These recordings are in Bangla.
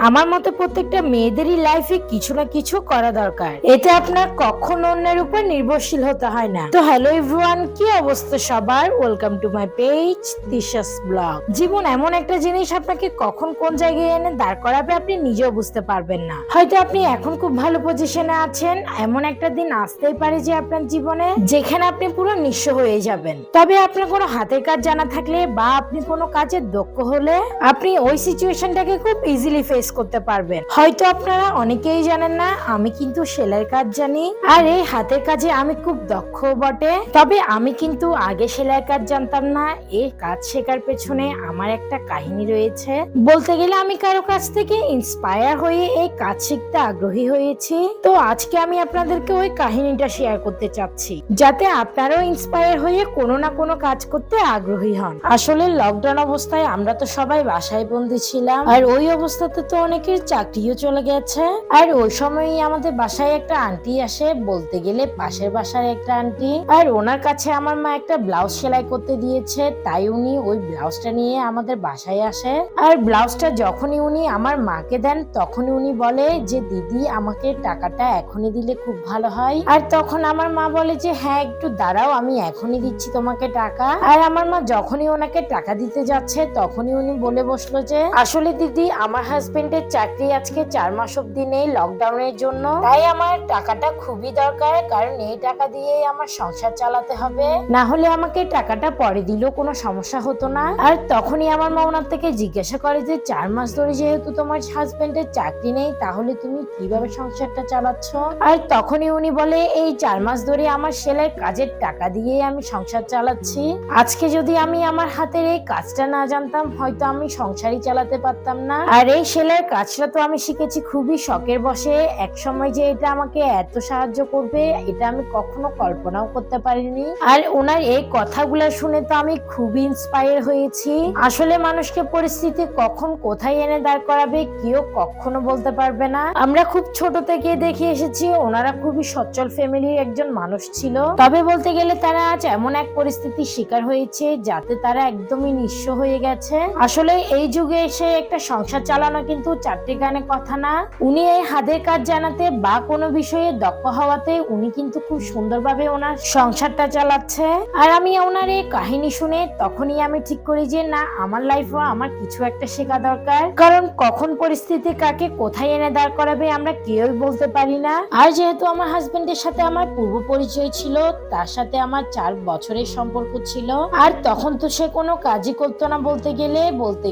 আমার মতে প্রত্যেকটা মেয়েদেরই লাইফে কিছু না কিছু করা দরকার, এতে আপনার কখনো অন্যের উপর নির্ভরশীল হতে হয় না। তো হ্যালো এভরিওয়ান, কি অবস্থা সবার? Welcome to my page Tisha's blog. জীবন এমন একটা জিনিস, আপনাকে কখন কোন জায়গায় এনে দাঁড় করাবে আপনি নিজেও বুঝতে পারবেন না। হয়তো আপনি এখন খুব ভালো পজিশনে আছেন, এমন একটা দিন আসতেই পারে যে আপনার জীবনে যেখানে আপনি পুরো নিঃস্ব হয়ে যাবেন। তবে আপনার কোনো হাতের কাজ জানা থাকলে বা আপনি কোনো কাজে দক্ষ হলে আপনি ওই সিচুয়েশনটাকে খুব ইজিলি ফেস করতে পারবেন। হয়তো আপনারা অনেকেই জানেন না, আমি কিন্তু সেলাইয়ের কাজ জানি, আর এই হাতের কাজে আমি খুব দক্ষ বটে। তবে আমি কিন্তু আগে সেলাইয়ের কাজ জানতাম না। এই কাজ শেখার পেছনে আমার একটা কাহিনী রয়েছে। বলতে গেলে আমি কারো কাছ থেকে ইন্সপায়ার হয়ে এই কাজ শিখতে আগ্রহী হয়েছি। তো আজকে আমি আপনাদেরকে ওই কাহিনীটা শেয়ার করতে চাচ্ছি, যাতে আপনারাও ইন্সপায়ার হয়ে কোনো না কোনো কাজ করতে আগ্রহী হন। আসলে লকডাউন অবস্থায় আমরা তো সবাই বাসায় বন্দি ছিলাম, আর ওই অবস্থাতে তো অনেকের চাকরিও চলে গেছে। আর ওই সময়ই আমাদের বাসায় একটা আন্টি আসে, বলতে গেলে পাশের বাসার একটা আন্টি। আর ওনার কাছে আমার মা একটা ব্লাউজ সেলাই করতে দিয়েছে, তাই উনি ওই ব্লাউজটা নিয়ে আমাদের বাসায় আসে। আর ব্লাউজটা যখনই উনি আমার মাকে দেন, তখনই উনি বলে যে দিদি, আমাকে টাকাটা এখনই দিলে খুব ভালো হয়। আর তখন আমার মা বলে যে হ্যাঁ, একটু দাঁড়াও, আমি এখনই দিচ্ছি তোমাকে টাকা। আর আমার মা যখনই ওনাকে টাকা দিতে যাচ্ছে, তখনই উনি বলে বসলো যে আসলে দিদি, আমার হাজবেন্ডের চাকরি আজকে 4 মাস অব্দি নেই লকডাউনের জন্য, তাই আমার টাকাটা খুবই দরকার, কারণ এই টাকা দিয়ে আমার সংসার চালাতে হবে, না হলে আমাকে টাকাটা পরে দিলেও কোনো সমস্যা হতো না। আর তখনই আমার মা ওনার থেকে জিজ্ঞাসা করে যে 4 মাস ধরে যেহেতু তোমার হাজবেন্ডের চাকরি নেই, তাহলে তুমি কিভাবে সংসারটা চালাচ্ছ? আর তখনই উনি বলে এই 4 মাস ধরে আমার সেলাই কাজের টাকা দিয়ে আমি সংসার চালাচ্ছি। আজকে যদি আমি আমার হাতের এই কাজটা না জানতাম, হয়তো আমি সংসারই চালাতে পারতাম না। আর এই সেলাইয়ের কাজটা তো আমি শিখেছি খুবই শখের বসে। এক সময় যে এটা আমাকে এত সাহায্য করবে, এটা আমি কখনো কল্পনাও করতে পারিনি। আর ওনার এই কথাগুলো শুনে তো আমি খুবই ইন্সপায়ার হয়েছি। আসলে মানুষকে পরিস্থিতি কখন কোথায় এনে দাঁড় করাবে কেউ কখনো বলতে পারবে না। আমরা খুব ছোট থেকে দেখে এসেছি ওনারা খুবই সচ্ছল ফ্যামিলির একজন মানুষ ছিল, তবে বলতে গেলে তারা আজ এমন এক পরিস্থিতির শিকার হয়েছে যাতে তারা একদমই নিঃস্ব হয়ে গেছে। আসলে এই যুগে এসে একটা সংসার চালানো কিন্তু চারটি গানে কথা না। উনি এই হাতের কাজ জানাতে বা কোনো বিষয়ে দক্ষ হওয়াতে উনি কিন্তু খুব সুন্দরভাবে ওনার সংসারটা চালাচ্ছে। আর আমি ওনার এই কাহিনী শুনে তখনই আমি ঠিক করি যে না, আমার লাইফও আমার কিছু একটা শেখা দরকার, কারণ কখন পরিস্থিতি কাকে কোথায় এনে দাঁড় করাবে আমরা কেউই বলতে পারি না। আর যেহেতু আমার হাজবেন্ডের সাথে আমার পূর্ব পরিচয় ছিল, তার সাথে আমার 4 বছরের সম্পর্ক ছিল, আর তখন তো সে কোনো কাজই করতো না, বলতে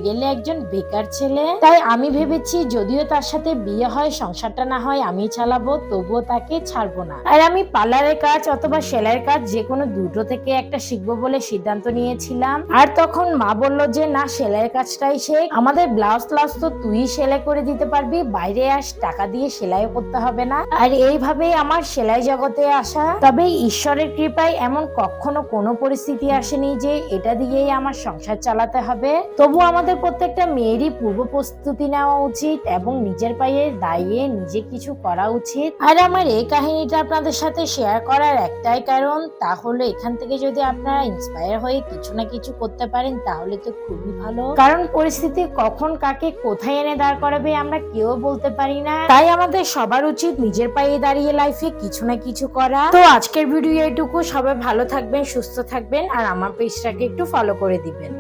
গেলে একজন বেকার ছেলে। তাই আমি ভেবেছি যদিও তার সাথে বিয়ে হয়, সংসারটা না হয় আমি চালাবো, তবুও তাকে ছাড়বো না। আর আমি পার্লারের কাজ অথবা সেলাইয়ের কাজ যে কোনো দুটো থেকে একটা শিখবো বলে সিদ্ধান্ত নিয়েছিলাম। আর তখন মা বললো যে না, সেলাইয়ের কাজটাই শেখ, আমাদের ব্লাউজ তো তুই সেলাই করে দিতে পারবি, বাইরে আস, টাকা দিয়ে সেলাই করতে হবে না। আর এইভাবেই আমার সেলাই জগতে আসা। তবে ঈশ্বরের কৃপায় এমন কখনো কোনো পরিস্থিতি আসেনি যে এটা দিয়েই আমার সংসার চালাতে হবে। তবু আমাদের প্রত্যেকটা মেয়েরই পূর্ব প্রস্তুতি নেওয়া উচিত এবং নিজের পায়ে দাঁড়িয়ে নিজে কিছু করা উচিত। আর আমার এই কাহিনীটা আপনাদের সাথে শেয়ার করার একটাই কারণ, তা হলো এখান থেকে যদি আপনারা ইন্সপায়ার হয়ে কিছু না কিছু করতে পারেন তাহলে তো খুবই ভালো, কারণ পরিস্থিতি কখন কাকে কোথায় এনে দাঁড় করাবে আমরা কেউ বলতে পারি না। তাই আমাদের সবার উচিত নিজের পায়ে দাঁড়িয়ে লাইফে কিছু না কিছু করা। তো আজকের ভিডিও এটুকু। সবাই ভালো থাকবেন, সুস্থ থাকবেন, আর আমার পেজটাকে একটু ফলো করে দিবেন।